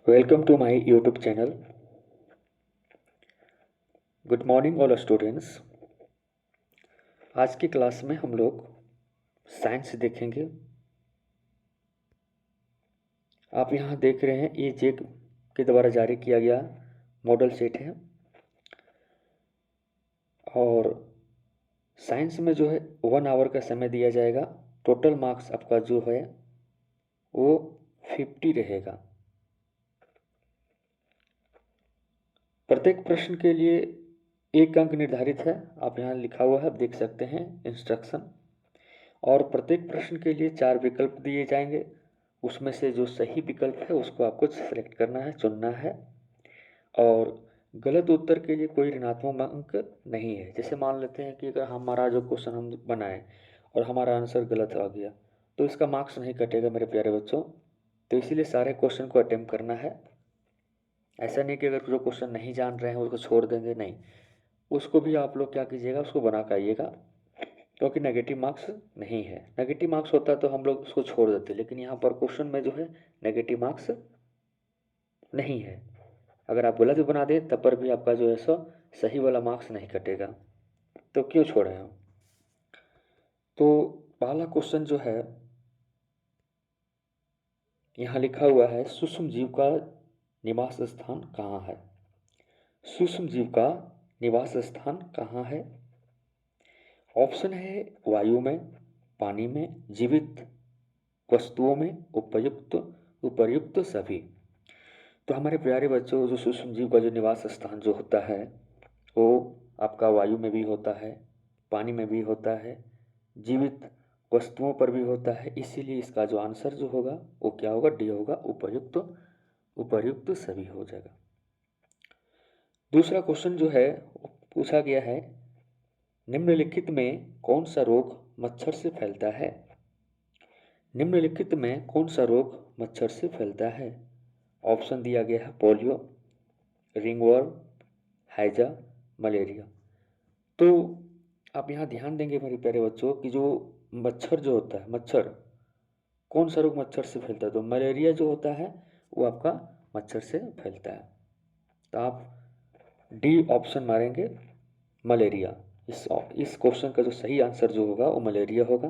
Welcome to my YouTube channel. Good morning all students. आज की class में हम लोग साइंस देखेंगे। आप यहाँ देख रहे हैं ये जेक के द्वारा जारी किया गया मॉडल सेट है और साइंस में जो है 1 आवर का समय दिया जाएगा। टोटल मार्क्स आपका जो है वो 50 रहेगा। प्रत्येक प्रश्न के लिए 1 अंक निर्धारित है। आप यहाँ लिखा हुआ है, आप देख सकते हैं इंस्ट्रक्शन। और प्रत्येक प्रश्न के लिए 4 विकल्प दिए जाएंगे। उसमें से जो सही विकल्प है उसको आपको सेलेक्ट करना है, चुनना है। और गलत उत्तर के लिए कोई ऋणात्मक अंक नहीं है। जैसे मान लेते हैं कि अगर हमारा जो क्वेश्चन हम बनाए और हमारा आंसर गलत आ गया तो इसका मार्क्स नहीं कटेगा मेरे प्यारे बच्चों। तो इसीलिए सारे क्वेश्चन को अटेम्प्ट करना है। ऐसा नहीं कि अगर जो क्वेश्चन नहीं जान रहे हैं उसको छोड़ देंगे, नहीं, उसको भी आप लोग क्या कीजिएगा, उसको बना के आइएगा, क्योंकि नेगेटिव मार्क्स नहीं है। नेगेटिव मार्क्स होता तो हम लोग उसको छोड़ देते, लेकिन यहाँ पर क्वेश्चन में जो है नेगेटिव मार्क्स नहीं है। अगर आप गलत बना दें तब पर भी आपका जो है सो सही वाला मार्क्स नहीं कटेगा। तो क्यों छोड़े हम। तो पहला क्वेश्चन जो है यहाँ लिखा हुआ है, सूक्ष्म जीव का निवास स्थान कहाँ है। सूक्ष्म जीव का निवास स्थान कहाँ है। ऑप्शन है वायु में, पानी में, जीवित वस्तुओं में, उपर्युक्त सभी। तो हमारे प्यारे बच्चों, जो सूक्ष्म जीव का जो निवास स्थान जो होता है वो आपका वायु में भी होता है, पानी में भी होता है, जीवित वस्तुओं पर भी होता है। इसीलिए इसका जो आंसर जो होगा वो क्या होगा, डी होगा, उपर्युक्त सभी हो जाएगा। दूसरा क्वेश्चन जो है पूछा गया है, निम्नलिखित में कौन सा रोग मच्छर से फैलता है। निम्नलिखित में कौन सा रोग मच्छर से फैलता है। ऑप्शन दिया गया है पोलियो, रिंगवर्म, हैजा, मलेरिया। तो आप यहाँ ध्यान देंगे मेरे प्यारे बच्चों कि जो मच्छर जो होता है, मच्छर कौन सा रोग मच्छर से फैलता है, तो मलेरिया जो होता है वो आपका मच्छर से फैलता है। तो आप डी ऑप्शन मारेंगे, मलेरिया। इस क्वेश्चन का जो सही आंसर जो होगा वो मलेरिया होगा।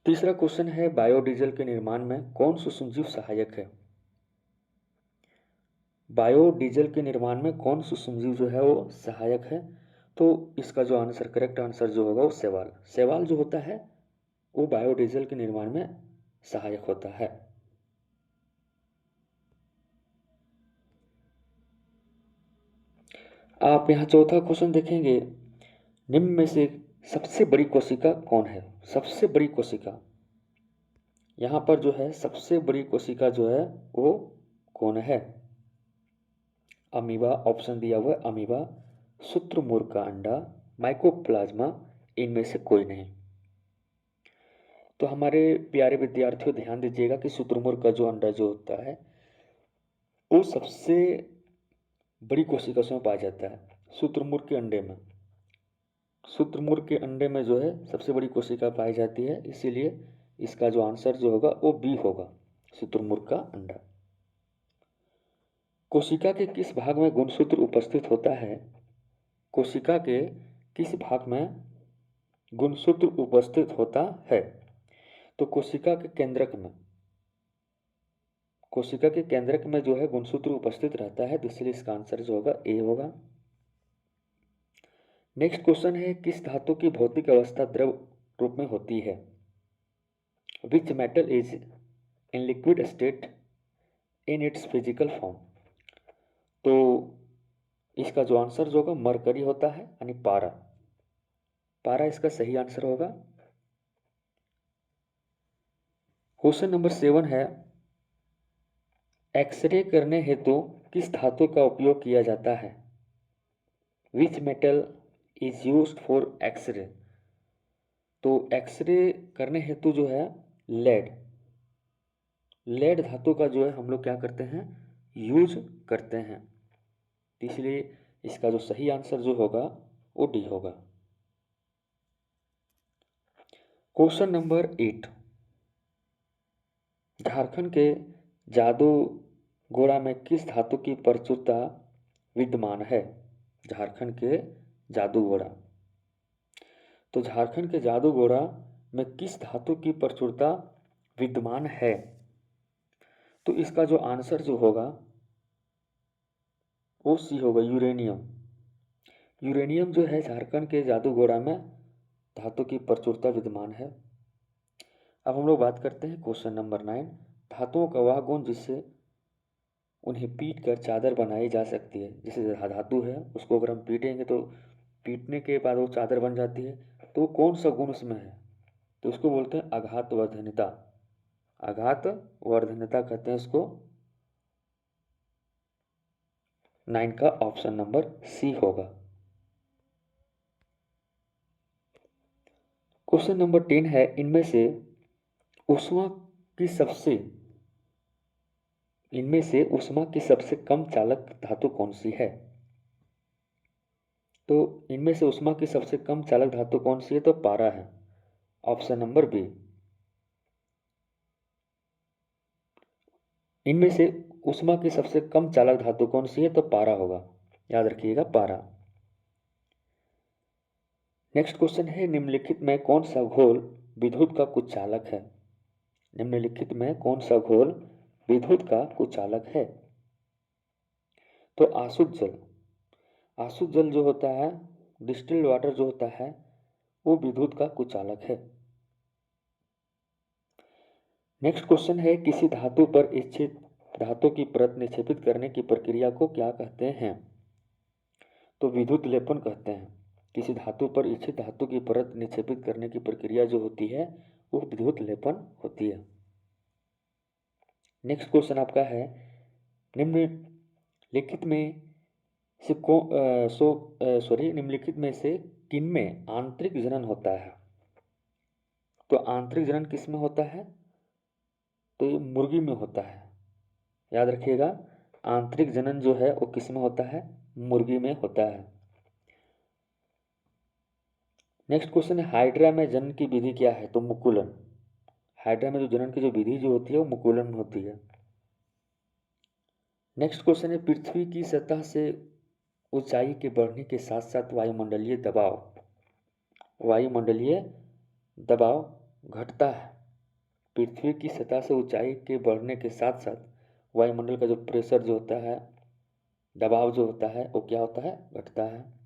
तीसरा क्वेश्चन है, बायोडीजल के निर्माण में कौन सूक्ष्मजीव सहायक है। बायोडीजल के निर्माण में कौन सूक्ष्मजीव जो है वो सहायक है। तो इसका जो आंसर, करेक्ट आंसर जो होगा वो शैवाल जो होता है वो बायोडीजल के निर्माण में सहायक होता है। आप यहाँ चौथा क्वेश्चन देखेंगे, निम्न में से सबसे बड़ी कोशिका कौन है। सबसे बड़ी कोशिका, यहाँ पर जो है सबसे बड़ी कोशिका जो है वो कौन है। अमीबा ऑप्शन दिया हुआ है, अमीबा, शुतुरमुर्ग का अंडा, माइकोप्लाज्मा, इनमें से कोई नहीं। तो हमारे प्यारे विद्यार्थियों ध्यान दीजिएगा कि शुतुरमुर्ग का जो अंडा जो होता है वो सबसे बड़ी कोशिका में पाया जाता है। शुतुरमुर्ग के अंडे में, शुतुरमुर्ग के अंडे में जो है सबसे बड़ी कोशिका पाई जाती है। इसीलिए इसका जो आंसर जो होगा वो बी होगा, शुतुरमुर्ग का अंडा। कोशिका के किस भाग में गुणसूत्र उपस्थित होता है। कोशिका के किस भाग में गुणसूत्र उपस्थित होता है। तो कोशिका के केंद्रक में, कोशिका के केंद्रक में जो है गुणसूत्र उपस्थित रहता है। तो इसलिए इसका आंसर जो होगा ए होगा। नेक्स्ट क्वेश्चन है, किस धातु की भौतिक अवस्था द्रव रूप में होती है। Which metal is in liquid state in its physical form. तो इसका जो आंसर जो होगा मरकरी होता है, यानी पारा। पारा इसका सही आंसर होगा। क्वेश्चन नंबर 7 है, एक्सरे करने हेतु किस धातु का उपयोग किया जाता है। Which metal is used for x-ray. तो एक्सरे करने हेतु जो है लेड धातु का जो है हम लोग क्या करते हैं, यूज करते हैं। इसलिए इसका जो सही आंसर जो होगा वो डी होगा। क्वेश्चन नंबर 8, झारखंड के जादूगोड़ा में किस धातु की प्रचुरता विद्यमान है? झारखंड के जादूगोड़ा। तो झारखंड के जादूगोड़ा में किस धातु की प्रचुरता विद्यमान है? तो इसका जो आंसर जो होगा वो सी होगा, यूरेनियम। यूरेनियम जो है झारखंड के जादूगोड़ा में धातु की प्रचुरता विद्यमान है। अब हम लोग बात करते हैं क्वेश्चन नंबर 9। धातुओं का वह गुण जिससे उन्हें पीट कर चादर बनाई जा सकती है। जैसे धातु है उसको अगर हम पीटेंगे तो पीटने के बाद वो चादर बन जाती है। तो कौन सा गुण उसमें है? तो उसको बोलते हैं आघात वर्धनता। आघात वर्धनता कहते हैं उसको। 9 का ऑप्शन नंबर सी होगा। क्वेश्चन नंबर 10 है, इनमें से ऊष्मा की सबसे कम चालक धातु कौन सी है? तो इनमें से ऊष्मा की सबसे कम चालक धातु कौन सी है? तो पारा है, ऑप्शन नंबर बी। इनमें से ऊष्मा की सबसे कम चालक धातु कौन सी है? तो पारा होगा, याद रखिएगा, पारा। नेक्स्ट क्वेश्चन है, निम्नलिखित में कौन सा घोल विद्युत का कुचालक है? निम्नलिखित में कौन सा घोल विद्युत का कुचालक है? तो आसुत जल। आसुत जल जो होता है, डिस्टिल्ड वाटर जो होता है, वो विद्युत का कुचालक है। नेक्स्ट क्वेश्चन है, किसी धातु पर इच्छित धातु की परत निक्षेपित करने की प्रक्रिया को क्या कहते हैं? तो विद्युत लेपन कहते हैं। किसी धातु पर इच्छित धातु की परत निक्षेपित करने की प्रक्रिया जो होती है वो विद्युत लेपन होती है। नेक्स्ट क्वेश्चन आपका है, निम्नलिखित में से किनमें आंतरिक जनन होता है? तो आंतरिक जनन किस में होता है? तो ये मुर्गी में होता है, याद रखिएगा। आंतरिक जनन जो है वो किस में होता है? मुर्गी में होता है। नेक्स्ट क्वेश्चन है, हाइड्रा में जनन की विधि क्या है? तो मुकुलन। हाइड्रा में जो जनन की जो विधि जो होती है वो मुकुलन में होती है। नेक्स्ट क्वेश्चन है, पृथ्वी की सतह से ऊंचाई के बढ़ने के साथ साथ वायुमंडलीय दबाव घटता है। पृथ्वी की सतह से ऊंचाई के बढ़ने के साथ साथ वायुमंडल का जो प्रेशर जो होता है, दबाव जो होता है, वो क्या होता है? घटता है।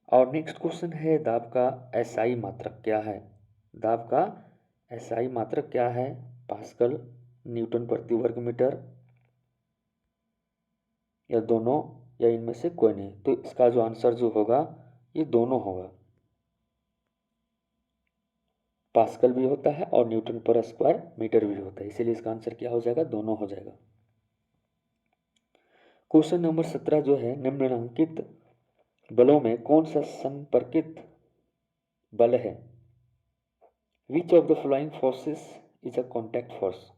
और नेक्स्ट क्वेश्चन है, दाब का एसआई मात्रक क्या है? दाब का एसआई मात्रक क्या है? पास्कल, न्यूटन प्रति वर्ग मीटर, या दोनों, या इनमें से कोई नहीं? तो इसका जो आंसर जो होगा ये दोनों होगा। पास्कल भी होता है और न्यूटन पर स्क्वायर मीटर भी होता है, इसीलिए इसका आंसर क्या हो जाएगा? दोनों हो जाएगा। क्वेश्चन नंबर 17 जो है, निम्नलिखित बलों में कौन सा संपर्कित बल है? Which of the following forces is a contact force?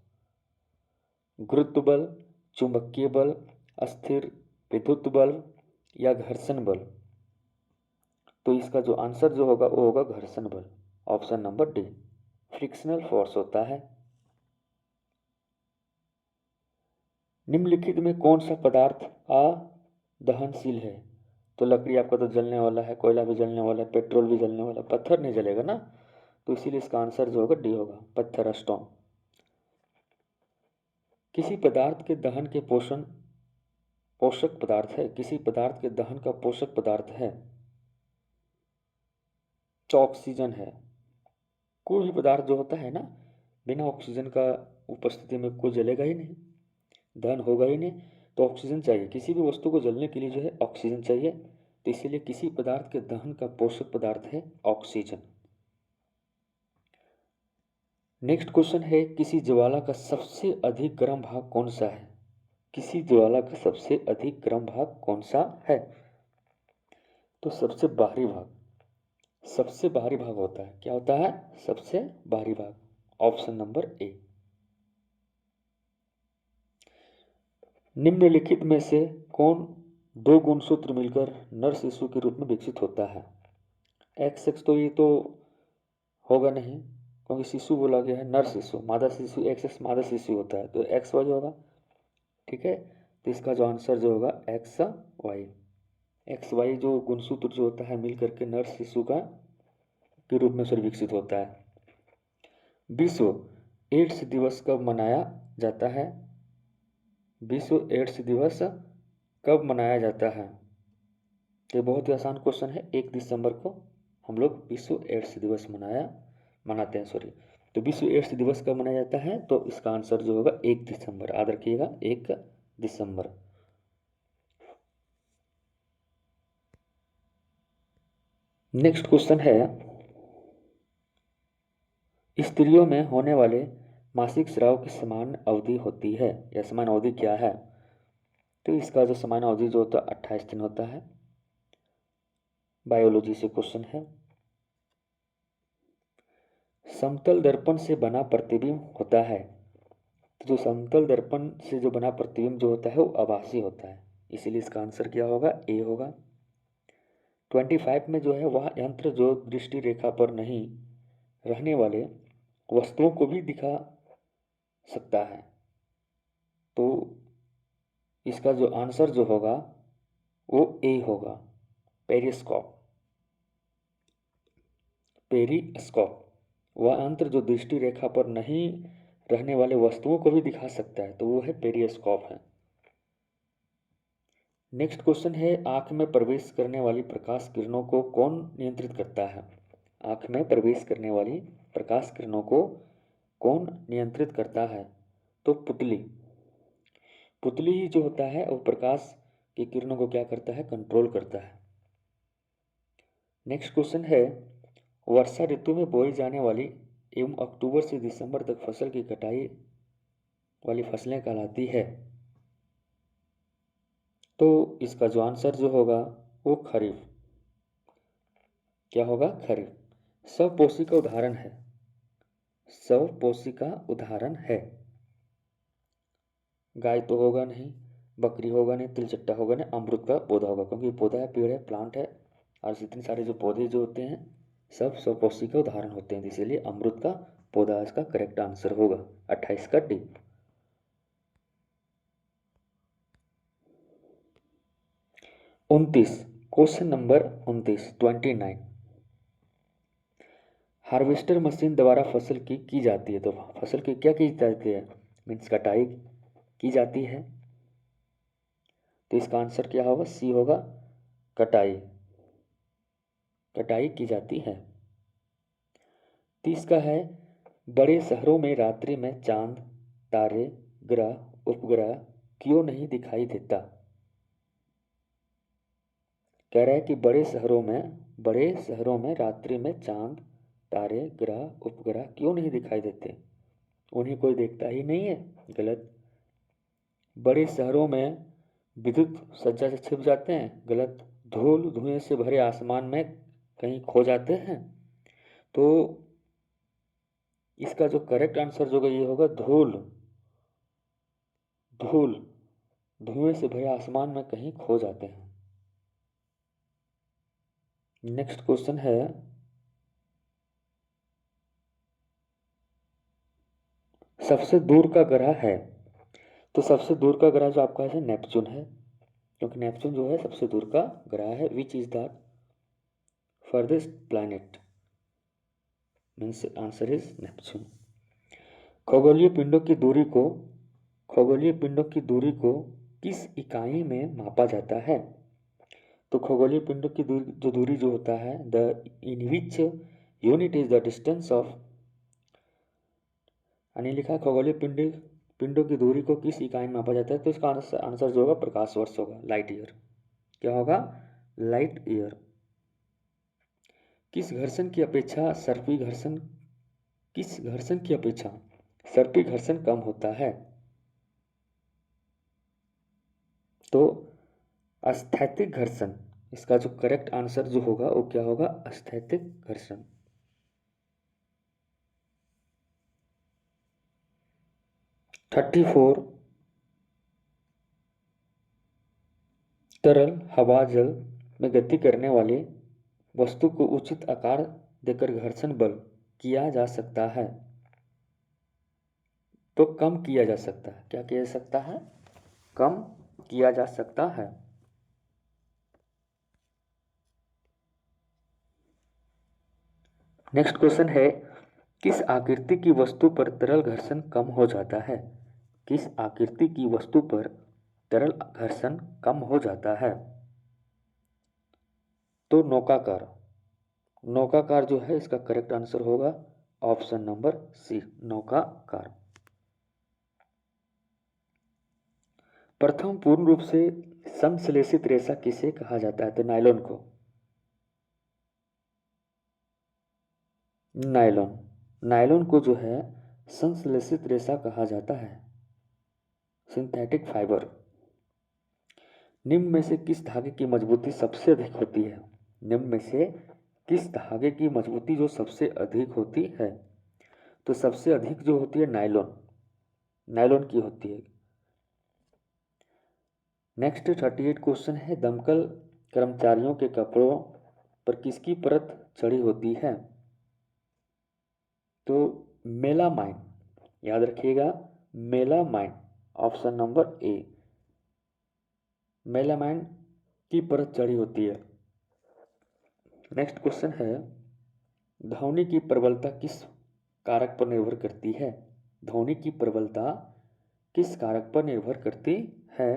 गुरुत्व बल, चुंबकीय बल, अस्थिर विद्युत बल, या घर्षण बल? तो इसका जो आंसर जो होगा वो होगा घर्षण बल, option number D. Frictional force होता है। निम्नलिखित में कौन सा पदार्थ अदहनशील है? तो लकड़ी आपका तो जलने वाला है, कोयला भी जलने वाला है, पेट्रोल भी जलने वाला, पत्थर नहीं जलेगा ना, तो इसीलिए इसका आंसर जो होगा डी होगा, पत्थर, स्टोन। किसी पदार्थ के दहन के पोषक पदार्थ है, किसी पदार्थ के दहन का पोषक पदार्थ है तो ऑक्सीजन है। कोई भी पदार्थ जो होता है ना, बिना ऑक्सीजन का उपस्थिति में कोई जलेगा ही नहीं, दहन होगा ही नहीं। तो ऑक्सीजन चाहिए, किसी भी वस्तु को जलने के लिए जो है ऑक्सीजन चाहिए, तो इसीलिए किसी पदार्थ के दहन का पोषक पदार्थ है ऑक्सीजन। नेक्स्ट क्वेश्चन है, किसी ज्वाला का सबसे अधिक गर्म भाग कौन सा है? किसी ज्वाला का सबसे अधिक गर्म भाग कौन सा है? तो सबसे बाहरी भाग होता है, क्या होता है? सबसे बाहरी भाग, ऑप्शन नंबर ए। निम्नलिखित में से कौन दो गुणसूत्र मिलकर नर शिशु के रूप में विकसित होता है? एक्स एक्स तो ये तो होगा नहीं, क्योंकि शिशु बोला गया है, नर शिशु, मादा शिशु एक्स मादा शिशु होता है, तो एक्स वाई होगा। ठीक है, तो इसका जो आंसर जो होगा एक्स वाई। एक्स वाई जो गुणसूत्र जो होता है मिल करके नर शिशु का के रूप में विकसित होता है। विश्व एड्स दिवस कब मनाया जाता है? विश्व एड्स दिवस कब मनाया जाता है? ये बहुत ही आसान क्वेश्चन है। 1 दिसंबर को हम लोग विश्व एड्स दिवस मनाते हैं, सॉरी। तो विश्व एड्स दिवस कब मनाया जाता है? तो इसका आंसर जो होगा 1 दिसंबर, याद रखिएगा 1 दिसंबर। नेक्स्ट क्वेश्चन है, स्त्रियों में होने वाले मासिक स्राव की समान अवधि होती है, या समान अवधि क्या है? तो इसका जो समान अवधि जो होता है 28 दिन होता है। बायोलॉजी से क्वेश्चन है। समतल दर्पण से बना प्रतिबिंब होता है, तो जो समतल दर्पण से जो बना प्रतिबिंब जो होता है वो आभासी होता है, इसीलिए इसका आंसर क्या होगा? ए होगा। 25 में जो है वह यंत्र जो दृष्टि रेखा पर नहीं रहने वाले वस्तुओं को भी दिखा सकता है, तो इसका जो आंसर जो होगा वो ए होगा, पेरिस्कोप। पेरिस्कोप वह यंत्र जो दृष्टि रेखा पर नहीं रहने वाले वस्तुओं को भी दिखा सकता है, तो वो है पेरिस्कोप है। नेक्स्ट क्वेश्चन है, आंख में प्रवेश करने वाली प्रकाश किरणों को कौन नियंत्रित करता है? आंख में प्रवेश करने वाली प्रकाश किरणों को कौन नियंत्रित करता है? तो पुतली। पुतली ही जो होता है वो प्रकाश की किरणों को क्या करता है? कंट्रोल करता है। नेक्स्ट क्वेश्चन है, वर्षा ऋतु में बोई जाने वाली एवं अक्टूबर से दिसंबर तक फसल की कटाई वाली फसलें कहलाती है, तो इसका जो आंसर जो होगा वो खरीफ। क्या होगा? खरीफ। स्वपोषी का उदाहरण है, स्वपोषी का उदाहरण है। गाय तो होगा नहीं, बकरी होगा नहीं, तिलचट्टा होगा नहीं, अमरूद का पौधा होगा, क्योंकि पौधा है, पेड़ है, प्लांट है, और इतने सारे जो पौधे जो होते हैं सब स्वपोषी के उदाहरण होते हैं, इसीलिए अमरूद का पौधा इसका करेक्ट आंसर होगा, 28 का D. Question number 29। Harvester machine द्वारा फसल की जाती है, तो फसल की क्या की जाती है? मीन्स कटाई की जाती है, तो इसका आंसर क्या होगा? सी होगा, कटाई। कटाई की जाती है। 30 का है, बड़े शहरों में रात्रि में चांद, तारे, ग्रह, उपग्रह क्यों नहीं दिखाई देता? कह रहा है कि बड़े शहरों में रात्रि में चांद, तारे, ग्रह, उपग्रह क्यों नहीं दिखाई देते? उन्हें कोई देखता ही नहीं है। गलत। बड़े शहरों में विद्युत सज्जा से छिप जाते हैं। गलत। धूल धुएं से भरे आसमान में कहीं खो जाते हैं, तो इसका जो करेक्ट आंसर जो होगा ये होगा धूल। धूल धुएं से भरे आसमान में कहीं खो जाते हैं। नेक्स्ट क्वेश्चन है, सबसे दूर का ग्रह है, तो सबसे दूर का ग्रह जो आपका है नेपच्यून है, क्योंकि नेपच्यून जो है सबसे दूर का ग्रह है। Which is the farthest planet? Means answer is Neptune. खगोलीय पिंडों की दूरी को खगोलीय पिंडों की दूरी को किस इकाई में मापा जाता है? तो खगोलीय पिंडों की दूरी जो होता है, the in which unit is the distance of, यानी लिखा है खगोलीय पिंडों की दूरी को किस इकाई में मापा जाता है, तो इसका आंसर जो होगा प्रकाश वर्ष होगा, लाइट ईयर। क्या होगा? Light year. किस घर्षण की अपेक्षा सर्पी घर्षण कम होता है? तो अस्थैतिक घर्षण। इसका जो करेक्ट आंसर जो होगा वो क्या होगा? अस्थैतिक घर्षण। थर्टी फोर, तरल हवा जल में गति करने वाले वस्तु को उचित आकार देकर घर्षण बल किया जा सकता है? तो कम किया जा सकता है। क्या किया जा सकता है? कम किया जा सकता है। नेक्स्ट क्वेश्चन है, किस आकृति की वस्तु पर तरल घर्षण कम हो जाता है? किस आकृति की वस्तु पर तरल घर्षण कम हो जाता है? तो नौकाकार। नौकाकार जो है इसका करेक्ट आंसर होगा ऑप्शन नंबर सी, नौकाकार। प्रथम पूर्ण रूप से संश्लेषित रेशा किसे कहा जाता है? तो नायलॉन को। नायलॉन, नायलॉन को जो है संश्लेषित रेशा कहा जाता है, सिंथेटिक फाइबर। निम्न में से किस धागे की मजबूती सबसे अधिक होती है? निम्न में से किस धागे की मजबूती जो सबसे अधिक होती है? तो सबसे अधिक जो होती है नायलॉन, नायलॉन की होती है। नेक्स्ट 38 क्वेश्चन है, दमकल कर्मचारियों के कपड़ों पर किसकी परत चढ़ी होती है? तो मेलामाइन, याद रखिएगा melamine, option number A, melamine की परत चढ़ी होती है। नेक्स्ट क्वेश्चन है, ध्वनि की प्रबलता किस कारक पर निर्भर करती है? ध्वनि की प्रबलता किस कारक पर निर्भर करती है?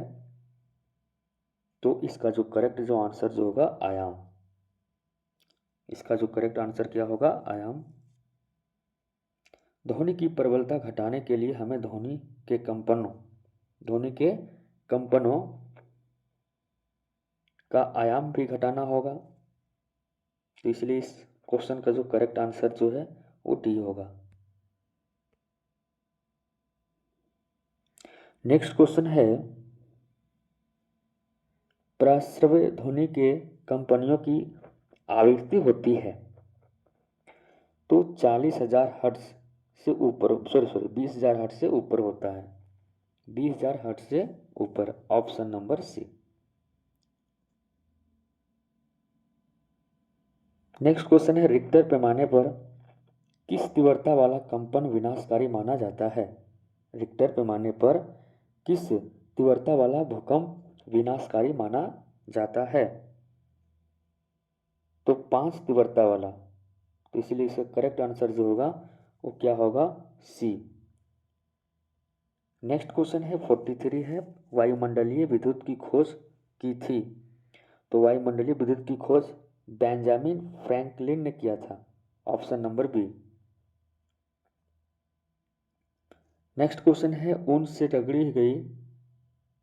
तो इसका जो करेक्ट जो आंसर जो होगा आयाम, इसका जो करेक्ट आंसर क्या होगा? आयाम। ध्वनि की प्रबलता घटाने के लिए हमें ध्वनि के कंपनों का आयाम भी घटाना होगा। तो इसलिए इस क्वेश्चन का जो करेक्ट आंसर जो है वो डी होगा। नेक्स्ट क्वेश्चन है, प्रस्रव्य ध्वनि के कंपनियों की आवृत्ति होती है तो 40,000 हर्ट्ज से ऊपर, सॉरी 20,000 हर्ट्ज से ऊपर होता है, 20,000 हर्ट्ज से ऊपर, option number C. Next question है, रिक्टर पैमाने पर किस तीव्रता वाला कंपन विनाशकारी माना जाता है? रिक्टर पैमाने पर किस तीव्रता वाला भूकंप विनाशकारी माना जाता है? तो 5 तीव्रता वाला। तो इसलिए इसका करेक्ट आंसर जो होगा वो क्या होगा? सी। नेक्स्ट क्वेश्चन है 43 है, वायुमंडलीय विद्युत की खोज की थी? तो वायुमंडलीय विद्युत की खोज बेंजामिन फ्रैंकलिन ने किया था, option number B. Next question है, ऊन से रगड़ी गई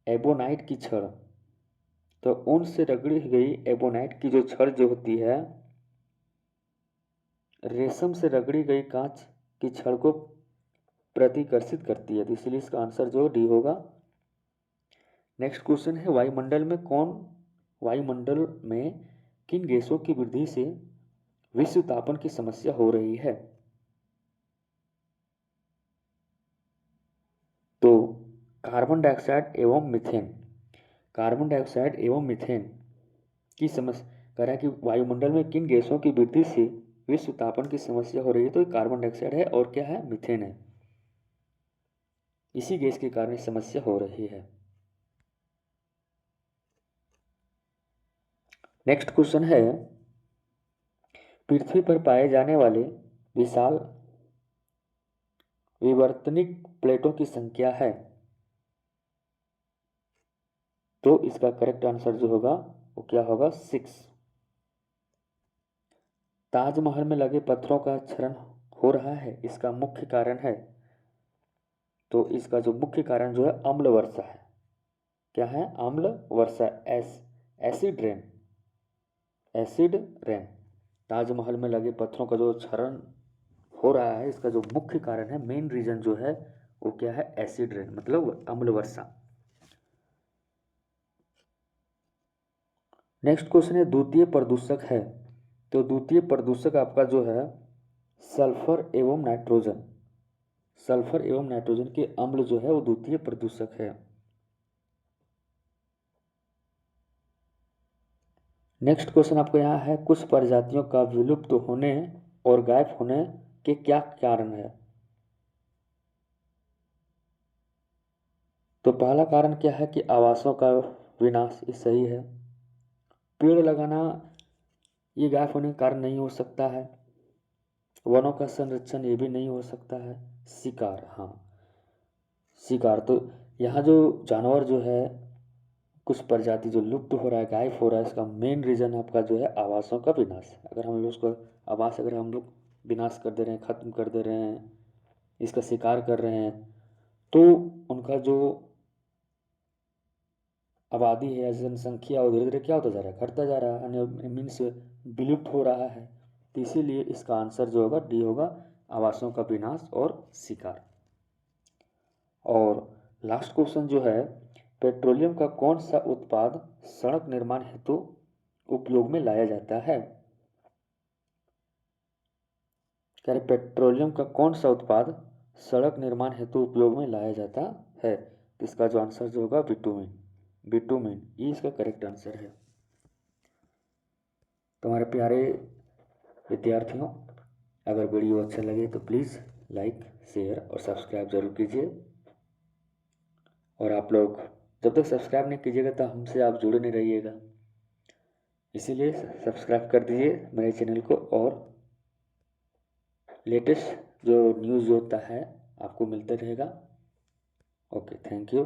एबोनाइट की छड़। तो ऊन से रगड़ी गई एबोनाइट की जो छड़ जो होती है, रेशम से रगड़ी गई कांच की छड़ को प्रतिकर्षित करती है, तो इसलिए इसका आंसर जो डी होगा। नेक्स्ट क्वेश्चन है, वायुमंडल में किन गैसों की वृद्धि से विश्व तापन की समस्या हो रही है? तो कार्बन डाइऑक्साइड एवं मीथेन, कार्बन डाइऑक्साइड एवं मीथेन की समस्या कह रहा है कि वायुमंडल में किन गैसों की वृद्धि से विश्व तापन की समस्या हो रही है? तो ये कार्बन डाइऑक्साइड है और क्या है? मीथेन है। इसी गैस के कारण समस्या हो रही है। नेक्स्ट क्वेश्चन है, पृथ्वी पर पाए जाने वाले विशाल विवर्तनिक प्लेटों की संख्या है? तो इसका करेक्ट आंसर जो होगा वो क्या होगा? 6। ताजमहल में लगे पत्थरों का क्षरण हो रहा है, इसका मुख्य कारण है? तो इसका जो मुख्य कारण जो है अम्ल वर्षा है। क्या है? अम्ल वर्षा, acid rain, acid rain. Taj Mahal में लगे पत्थरों का जो क्षरण हो रहा है, इसका जो मुख्य कारण है, मेन रीजन जो है वो क्या है? एसिड रेन, मतलब अम्ल वर्षा। नेक्स्ट क्वेश्चन है, द्वितीय प्रदूषक है? तो द्वितीय प्रदूषक आपका जो है सल्फर एवं नाइट्रोजन, सल्फर एवं नाइट्रोजन के अम्ल जो है वो द्वितीय प्रदूषक है। नेक्स्ट क्वेश्चन आपको यहाँ है, कुछ प्रजातियों का विलुप्त होने और गायब होने के क्या कारण है? तो पहला कारण क्या है कि आवासों का विनाश, ये सही है। पेड़ लगाना ये गायब होने का कारण नहीं हो सकता है। वनों का संरक्षण ये भी नहीं हो सकता है। शिकार, हाँ शिकार, तो यहाँ जो जानवर जो है कुछ प्रजाति जो लुप्त हो रहा है, गायब हो रहा है, इसका मेन रीज़न आपका जो है आवासों का विनाश। अगर हम लोग उसको आवास अगर हम लोग विनाश कर दे रहे हैं, ख़त्म कर दे रहे हैं, इसका शिकार कर रहे हैं, तो उनका जो आबादी है या जनसंख्या वो धीरे धीरे क्या होता जा रहा है, घटता जा रहा है, मीन्स विलुप्त हो रहा है। तो इसीलिए इसका आंसर जो होगा डी होगा, आवासों का विनाश और शिकार। और लास्ट क्वेश्चन जो है, पेट्रोलियम का कौन सा उत्पाद सड़क निर्माण हेतु उपयोग में लाया जाता है? कह रहे पेट्रोलियम का कौन सा उत्पाद सड़क निर्माण हेतु उपयोग में लाया जाता है? तो इसका जो आंसर जो होगा बिटुमिन, बिटुमिन ये इसका करेक्ट आंसर है। तुम्हारे प्यारे विद्यार्थियों, अगर वीडियो अच्छा लगे तो प्लीज़ लाइक, शेयर और सब्सक्राइब जरूर कीजिए। और आप लोग जब तक सब्सक्राइब नहीं कीजिएगा तो हमसे आप जुड़े नहीं रहिएगा, इसीलिए सब्सक्राइब कर दीजिए मेरे चैनल को, और लेटेस्ट जो न्यूज़ होता है आपको मिलता रहेगा। Okay, thank you.